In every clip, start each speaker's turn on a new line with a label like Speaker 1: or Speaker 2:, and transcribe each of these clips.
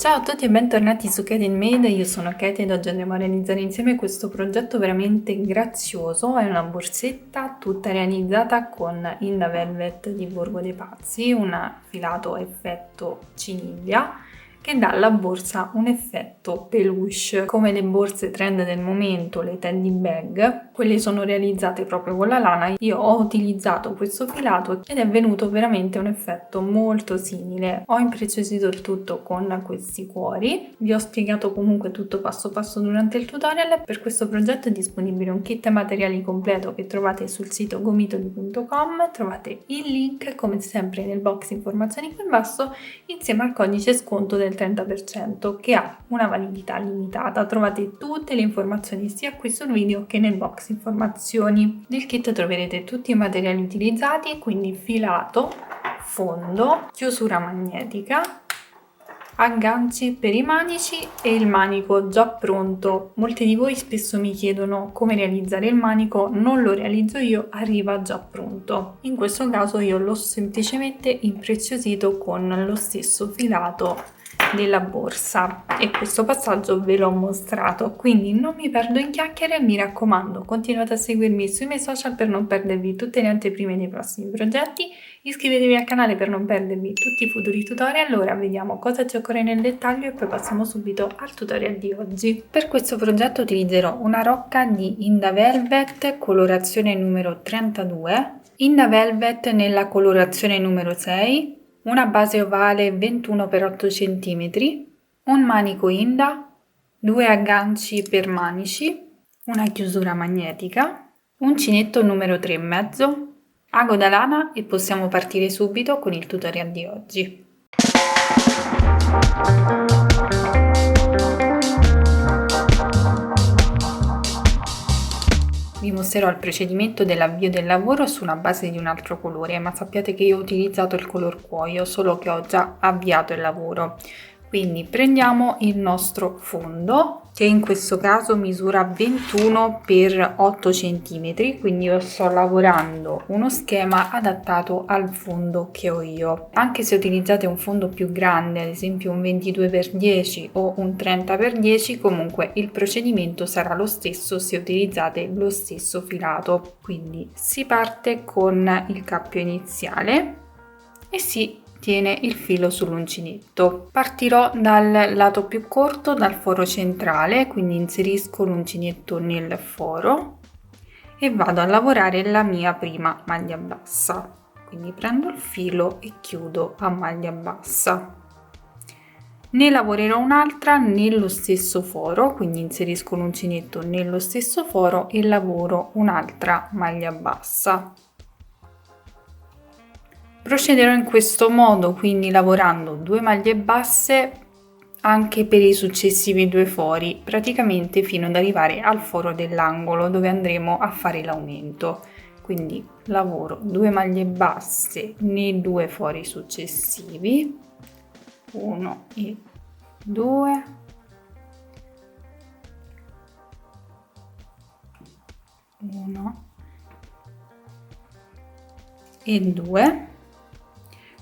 Speaker 1: Ciao a tutti e bentornati su Kate and Made, io sono Kate ed oggi andremo a realizzare insieme questo progetto veramente grazioso. È una borsetta tutta realizzata con Inda Velvet di Borgo dei Pazzi, un filato effetto ciniglia che dà alla borsa un effetto peluche. Come le borse trend del momento, le teddy bag, quelle sono realizzate proprio con la lana. Io ho utilizzato questo filato ed è venuto veramente un effetto molto simile. Ho impreziosito il tutto con questi cuori. Vi ho spiegato comunque tutto passo passo durante il tutorial. Per questo progetto è disponibile un kit materiali completo che trovate sul sito gomitoli.com. Trovate il link come sempre nel box informazioni qui in basso insieme al codice sconto del 30% che ha una validità limitata. Trovate tutte le informazioni sia qui sul video che nel box informazioni. Nel kit troverete tutti i materiali utilizzati, quindi filato, fondo, chiusura magnetica, agganci per i manici e il manico già pronto. Molti di voi spesso mi chiedono come realizzare il manico, non lo realizzo io, arriva già pronto. In questo caso io l'ho semplicemente impreziosito con lo stesso filato della borsa e questo passaggio ve l'ho mostrato, quindi non mi perdo in chiacchiere. Mi raccomando, continuate a seguirmi sui miei social per non perdervi tutte le anteprime dei prossimi progetti. Iscrivetevi al canale per non perdervi tutti i futuri tutorial. Ora vediamo cosa ci occorre nel dettaglio e poi passiamo subito al tutorial di oggi. Per questo progetto utilizzerò una rocca di Inda Velvet colorazione numero 32, Inda Velvet nella colorazione numero 6, una base ovale 21x8 cm, un manico Inda, due agganci per manici, una chiusura magnetica, un uncinetto numero 3,5, ago da lana e possiamo partire subito con il tutorial di oggi. Vi mostrerò il procedimento dell'avvio del lavoro su una base di un altro colore, ma sappiate che io ho utilizzato il color cuoio, solo che ho già avviato il lavoro. Quindi prendiamo il nostro fondo, che in questo caso misura 21x8 cm, quindi io sto lavorando uno schema adattato al fondo che ho io. Anche se utilizzate un fondo più grande, ad esempio un 22x10 o un 30x10, comunque il procedimento sarà lo stesso se utilizzate lo stesso filato. Quindi si parte con il cappio iniziale e si tiene il filo sull'uncinetto. Partirò dal lato più corto, dal foro centrale, quindi inserisco l'uncinetto nel foro e vado a lavorare la mia prima maglia bassa. Quindi prendo il filo e chiudo a maglia bassa. Ne lavorerò un'altra nello stesso foro, quindi inserisco l'uncinetto nello stesso foro e lavoro un'altra maglia bassa. Procederò in questo modo, quindi lavorando 2 maglie basse anche per i successivi 2 fori, praticamente fino ad arrivare al foro dell'angolo dove andremo a fare l'aumento. Quindi lavoro 2 maglie basse nei 2 fori successivi, 1 e 2, 1 e 2.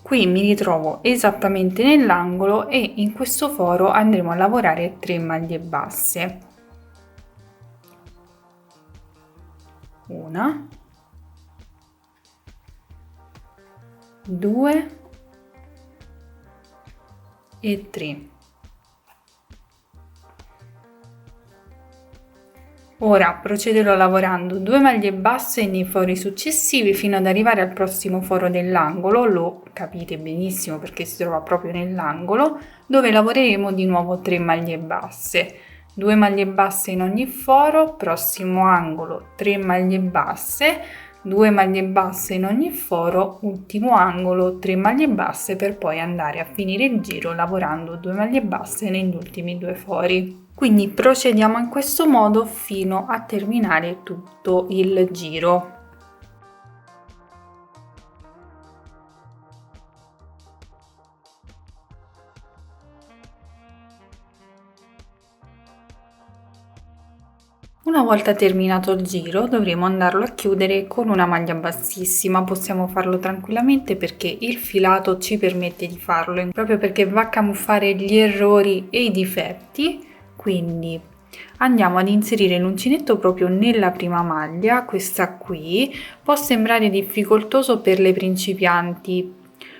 Speaker 1: Qui mi ritrovo esattamente nell'angolo e in questo foro andremo a lavorare 3 maglie basse. Una, 2 e 3. Ora procederò lavorando 2 maglie basse nei fori successivi fino ad arrivare al prossimo foro dell'angolo, lo capite benissimo perché si trova proprio nell'angolo, dove lavoreremo di nuovo 3 maglie basse. 2 maglie basse in ogni foro, prossimo angolo 3 maglie basse, 2 maglie basse in ogni foro, ultimo angolo 3 maglie basse per poi andare a finire il giro lavorando 2 maglie basse negli ultimi 2 fori. Quindi procediamo in questo modo fino a terminare tutto il giro. Una volta terminato il giro dovremo andarlo a chiudere con una maglia bassissima, possiamo farlo tranquillamente perché il filato ci permette di farlo, proprio perché va a camuffare gli errori e i difetti. Quindi andiamo ad inserire l'uncinetto proprio nella prima maglia, questa qui. Può sembrare difficoltoso per le principianti,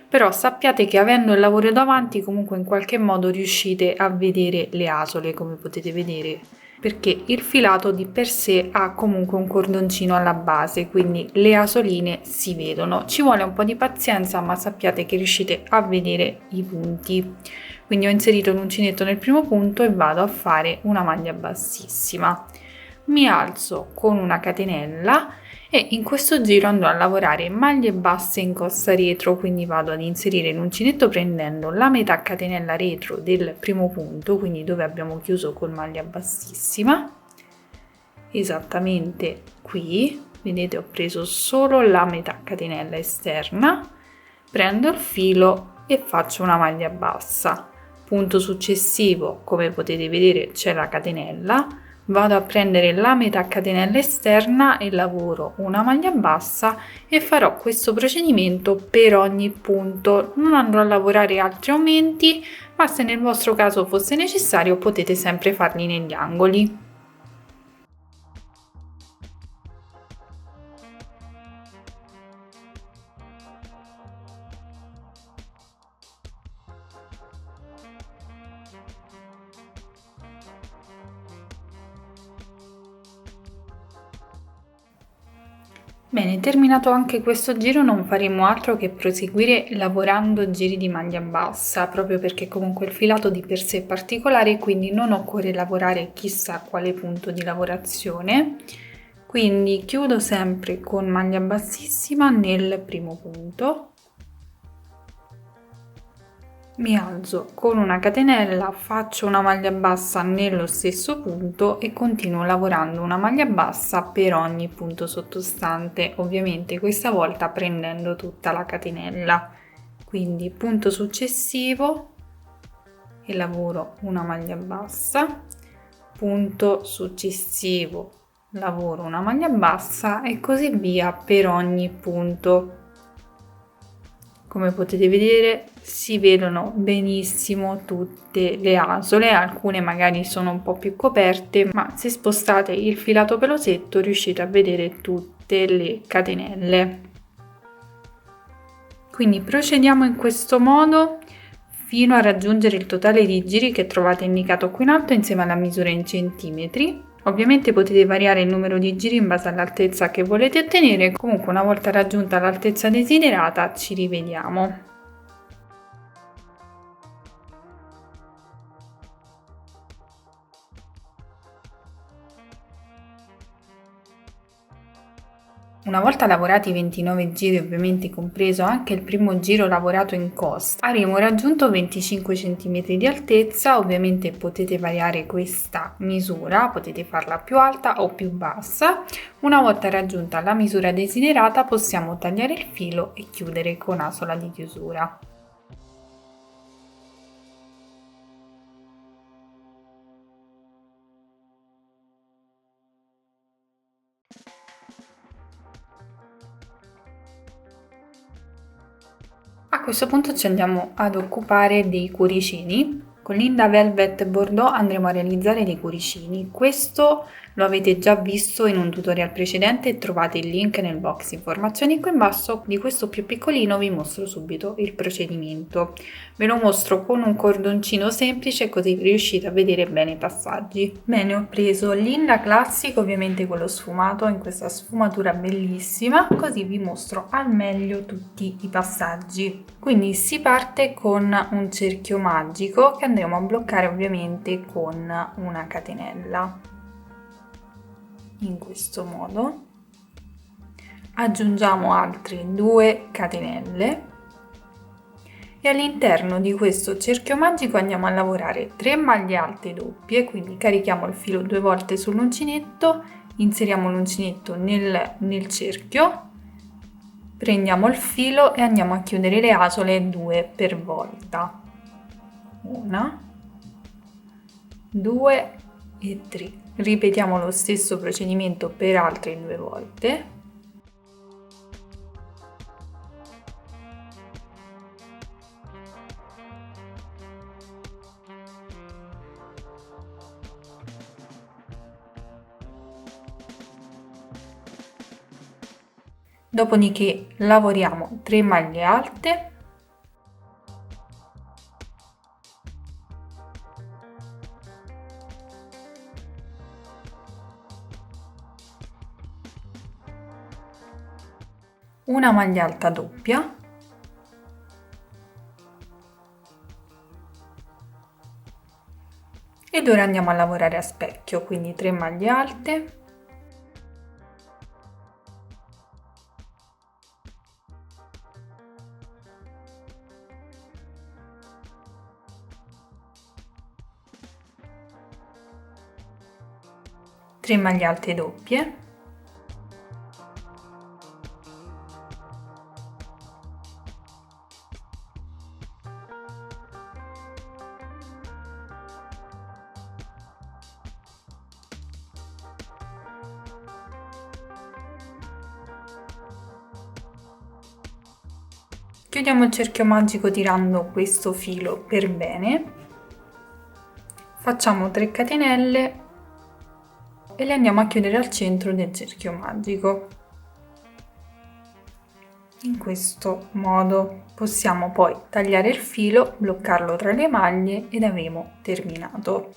Speaker 1: però sappiate che avendo il lavoro davanti comunque in qualche modo riuscite a vedere le asole, come potete vedere, perché il filato di per sé ha comunque un cordoncino alla base, quindi le asoline si vedono. Ci vuole un po' di pazienza, ma sappiate che riuscite a vedere i punti. Quindi ho inserito l'uncinetto nel primo punto e vado a fare una maglia bassissima. Mi alzo con una catenella e in questo giro andrò a lavorare maglie basse in costa retro, quindi vado ad inserire l'uncinetto prendendo la metà catenella retro del primo punto, quindi dove abbiamo chiuso con maglia bassissima, esattamente qui, vedete ho preso solo la metà catenella esterna, prendo il filo e faccio una maglia bassa. Punto successivo, come potete vedere c'è la catenella, vado a prendere la metà catenella esterna e lavoro una maglia bassa e farò questo procedimento per ogni punto. Non andrò a lavorare altri aumenti, ma se nel vostro caso fosse necessario potete sempre farli negli angoli. Bene, terminato anche questo giro non faremo altro che proseguire lavorando giri di maglia bassa, proprio perché comunque il filato di per sé è particolare, quindi non occorre lavorare chissà quale punto di lavorazione. Quindi chiudo sempre con maglia bassissima nel primo punto. Mi alzo con una catenella, faccio una maglia bassa nello stesso punto e continuo lavorando una maglia bassa per ogni punto sottostante, ovviamente questa volta prendendo tutta la catenella. Quindi punto successivo e lavoro una maglia bassa, punto successivo, lavoro una maglia bassa e così via per ogni punto. Come potete vedere si vedono benissimo tutte le asole, alcune magari sono un po' più coperte, ma se spostate il filato pelosetto riuscite a vedere tutte le catenelle. Quindi procediamo in questo modo fino a raggiungere il totale di giri che trovate indicato qui in alto insieme alla misura in centimetri. Ovviamente potete variare il numero di giri in base all'altezza che volete ottenere, comunque una volta raggiunta l'altezza desiderata ci rivediamo. Una volta lavorati i 29 giri, ovviamente compreso anche il primo giro lavorato in costa, avremo raggiunto 25 cm di altezza. Ovviamente potete variare questa misura, potete farla più alta o più bassa. Una volta raggiunta la misura desiderata possiamo tagliare il filo e chiudere con asola di chiusura. A questo punto ci andiamo ad occupare dei cuoricini. Con Linda Velvet Bordeaux andremo a realizzare dei cuoricini. Questo lo avete già visto in un tutorial precedente e trovate il link nel box informazioni qui in basso. Di questo più piccolino vi mostro subito il procedimento. Ve lo mostro con un cordoncino semplice così riuscite a vedere bene i passaggi. Bene, ho preso Linda Classic, ovviamente quello sfumato in questa sfumatura bellissima, così vi mostro al meglio tutti i passaggi. Quindi si parte con un cerchio magico che andremo a bloccare ovviamente con una catenella. In questo modo aggiungiamo altre 2 catenelle e all'interno di questo cerchio magico andiamo a lavorare 3 maglie alte doppie, quindi carichiamo il filo 2 volte sull'uncinetto, inseriamo l'uncinetto nel cerchio, prendiamo il filo e andiamo a chiudere le asole 2 per volta. 1, 2 e 3. Ripetiamo lo stesso procedimento per altre 2 volte. Dopodiché lavoriamo 3 maglie alte, una maglia alta doppia, ed ora andiamo a lavorare a specchio, quindi 3 maglie alte, tre maglie alte doppie, chiudiamo il cerchio magico tirando questo filo per bene, facciamo 3 catenelle e le andiamo a chiudere al centro del cerchio magico. In questo modo possiamo poi tagliare il filo, bloccarlo tra le maglie ed avremo terminato.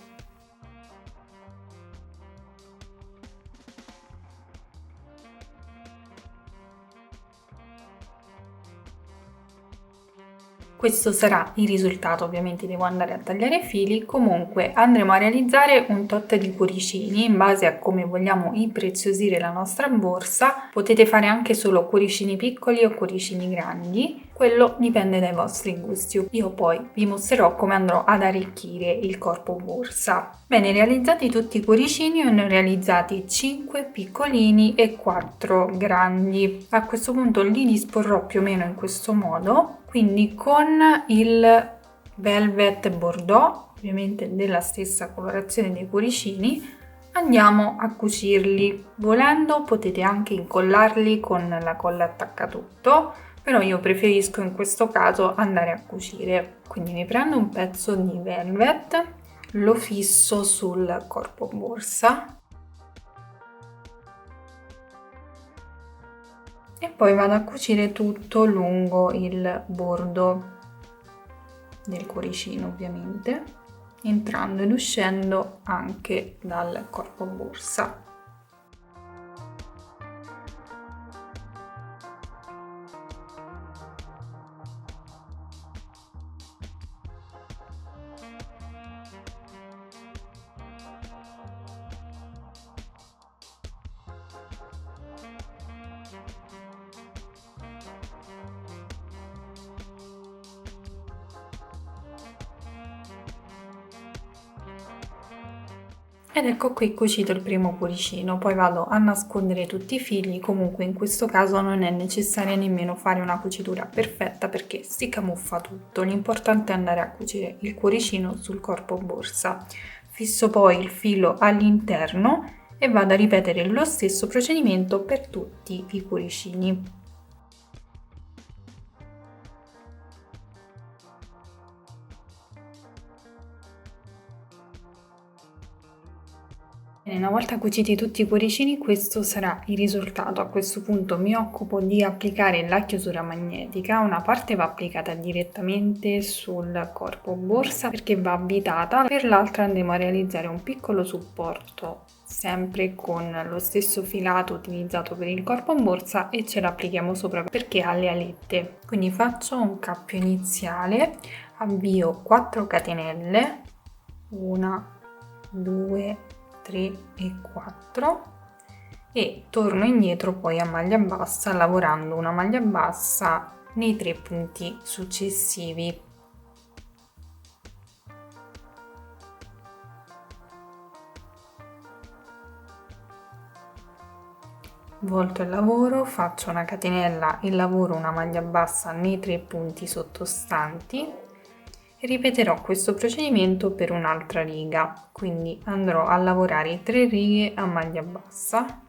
Speaker 1: Questo sarà il risultato, ovviamente devo andare a tagliare i fili, comunque andremo a realizzare un tot di cuoricini in base a come vogliamo impreziosire la nostra borsa. Potete fare anche solo cuoricini piccoli o cuoricini grandi, quello dipende dai vostri gusti. Io poi vi mostrerò come andrò ad arricchire il corpo borsa. Bene, realizzati tutti i cuoricini, ne ho realizzati 5 piccolini e 4 grandi. A questo punto li disporrò più o meno in questo modo, quindi con il velvet bordeaux, ovviamente della stessa colorazione dei cuoricini, andiamo a cucirli. Volendo potete anche incollarli con la colla attaccatutto, però io preferisco in questo caso andare a cucire. Quindi mi prendo un pezzo di velvet, lo fisso sul corpo borsa e poi vado a cucire tutto lungo il bordo del cuoricino, ovviamente entrando ed uscendo anche dal corpo borsa. Ed ecco qui cucito il primo cuoricino, poi vado a nascondere tutti i fili. Comunque in questo caso non è necessario nemmeno fare una cucitura perfetta perché si camuffa tutto, l'importante è andare a cucire il cuoricino sul corpo borsa. Fisso poi il filo all'interno e vado a ripetere lo stesso procedimento per tutti i cuoricini. Una volta cuciti tutti i cuoricini, questo sarà il risultato. A questo punto mi occupo di applicare la chiusura magnetica. Una parte va applicata direttamente sul corpo borsa perché va avvitata, per l'altra andremo a realizzare un piccolo supporto sempre con lo stesso filato utilizzato per il corpo borsa e ce l'applichiamo sopra perché ha le alette. Quindi faccio un cappio iniziale, avvio 4 catenelle, 1, 2, 3 e 4 e torno indietro poi a maglia bassa lavorando una maglia bassa nei 3 punti successivi. Volto il lavoro, faccio una catenella e lavoro una maglia bassa nei 3 punti sottostanti Ripeterò questo procedimento per un'altra riga, quindi andrò a lavorare 3 righe a maglia bassa.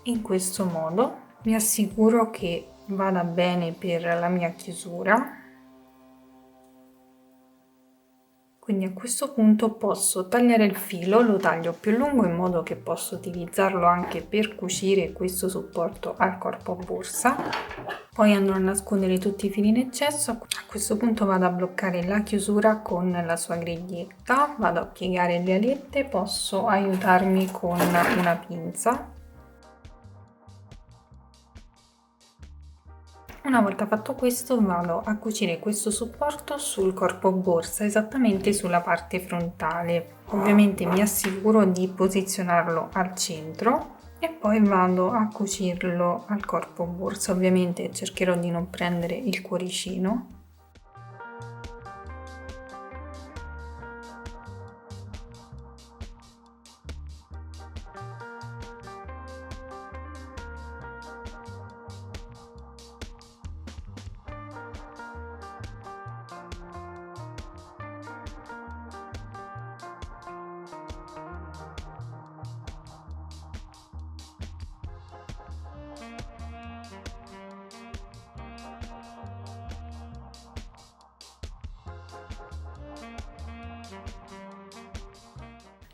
Speaker 1: In questo modo mi assicuro che vada bene per la mia chiusura. Quindi a questo punto posso tagliare il filo, lo taglio più lungo in modo che posso utilizzarlo anche per cucire questo supporto al corpo borsa. Poi andrò a nascondere tutti i fili in eccesso. A questo punto vado a bloccare la chiusura con la sua griglietta, vado a piegare le alette, posso aiutarmi con una pinza. Una volta fatto questo vado a cucire questo supporto sul corpo borsa, esattamente sulla parte frontale. Ovviamente mi assicuro di posizionarlo al centro e poi vado a cucirlo al corpo borsa. Ovviamente cercherò di non prendere il cuoricino.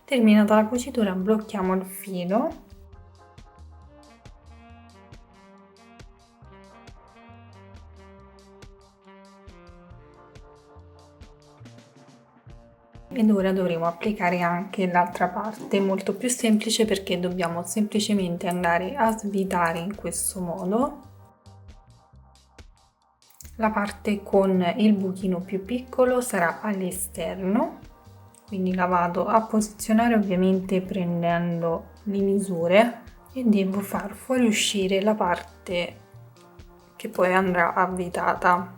Speaker 1: Terminata la cucitura blocchiamo il filo ed ora dovremo applicare anche l'altra parte, molto più semplice perché dobbiamo semplicemente andare a svitare in questo modo la parte con il buchino più piccolo sarà all'esterno, quindi la vado a posizionare ovviamente prendendo le misure e devo far fuoriuscire la parte che poi andrà avvitata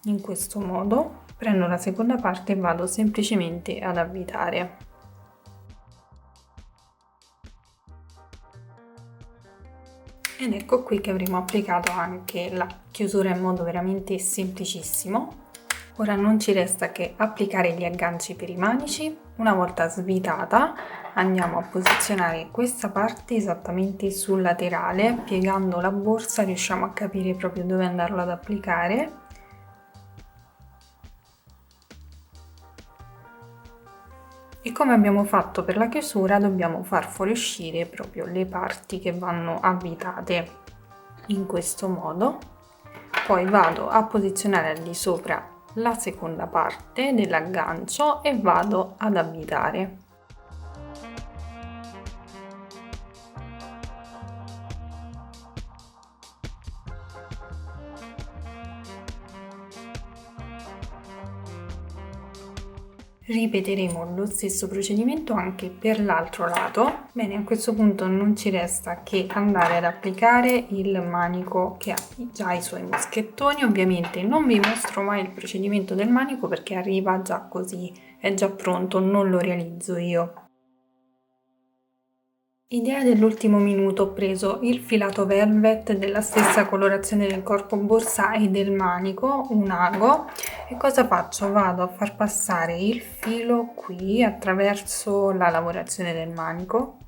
Speaker 1: in questo modo. Prendo la seconda parte e vado semplicemente ad avvitare. Ed ecco qui che avremo applicato anche la chiusura in modo veramente semplicissimo. Ora non ci resta che applicare gli agganci per i manici. Una volta svitata andiamo a posizionare questa parte esattamente sul laterale, piegando la borsa riusciamo a capire proprio dove andarlo ad applicare. E come abbiamo fatto per la chiusura dobbiamo far fuoriuscire proprio le parti che vanno avvitate in questo modo. Poi vado a posizionare al di sopra la seconda parte dell'aggancio e vado ad avvitare. Ripeteremo lo stesso procedimento anche per l'altro lato. Bene, a questo punto non ci resta che andare ad applicare il manico che ha già i suoi moschettoni. Ovviamente non vi mostro mai il procedimento del manico perché arriva già così, è già pronto, non lo realizzo io. Idea dell'ultimo minuto, ho preso il filato velvet della stessa colorazione del corpo borsa e del manico, un ago, e cosa faccio? Vado a far passare il filo qui attraverso la lavorazione del manico.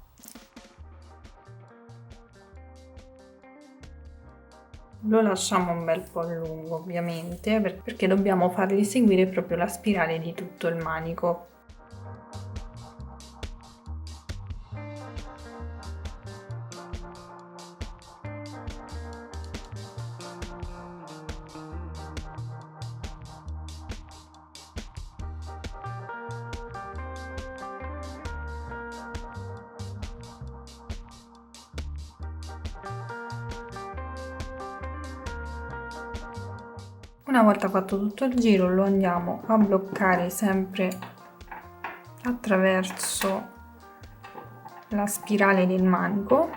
Speaker 1: Lo lasciamo un bel po' lungo ovviamente perché dobbiamo fargli seguire proprio la spirale di tutto il manico. Una volta fatto tutto il giro lo andiamo a bloccare sempre attraverso la spirale del manico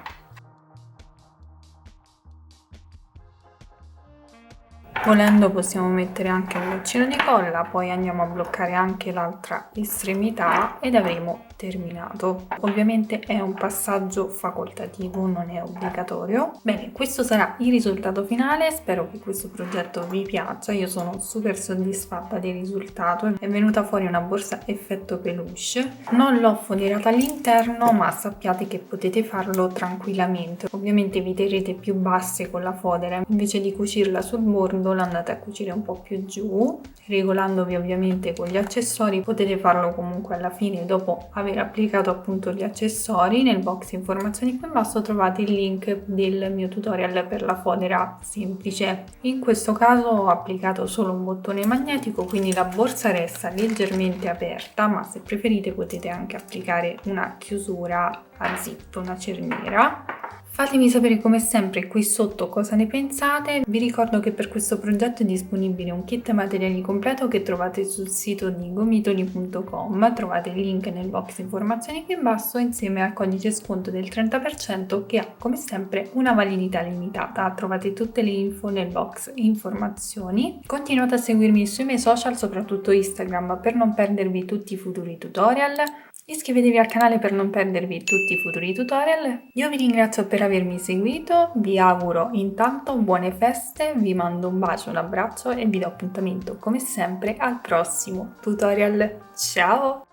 Speaker 1: Volendo possiamo mettere anche un goccino di colla, poi andiamo a bloccare anche l'altra estremità ed avremo terminato. Ovviamente è un passaggio facoltativo, non è obbligatorio. Bene, questo sarà il risultato finale, spero che questo progetto vi piaccia, io sono super soddisfatta del risultato, è venuta fuori una borsa effetto peluche. Non l'ho foderata all'interno, ma sappiate che potete farlo tranquillamente. Ovviamente vi terrete più basse con la fodera, invece di cucirla sul bordo la andate a cucire un po' più giù, regolandovi ovviamente con gli accessori. Potete farlo comunque alla fine dopo aver applicato appunto gli accessori. Nel box informazioni qui in basso trovate il link del mio tutorial per la fodera semplice. In questo caso ho applicato solo un bottone magnetico, quindi la borsa resta leggermente aperta, ma se preferite potete anche applicare una chiusura a zip, una cerniera. Fatemi sapere come sempre qui sotto cosa ne pensate. Vi ricordo che per questo progetto è disponibile un kit materiali completo che trovate sul sito di gomitoli.com, trovate il link nel box informazioni qui in basso insieme al codice sconto del 30% che ha come sempre una validità limitata. Trovate tutte le info nel box informazioni. Continuate a seguirmi sui miei social, soprattutto Instagram, per non perdervi tutti i futuri tutorial. Iscrivetevi al canale per non perdervi tutti i futuri tutorial. Io vi ringrazio per avermi seguito, vi auguro intanto buone feste, vi mando un bacio, un abbraccio e vi do appuntamento come sempre al prossimo tutorial. Ciao!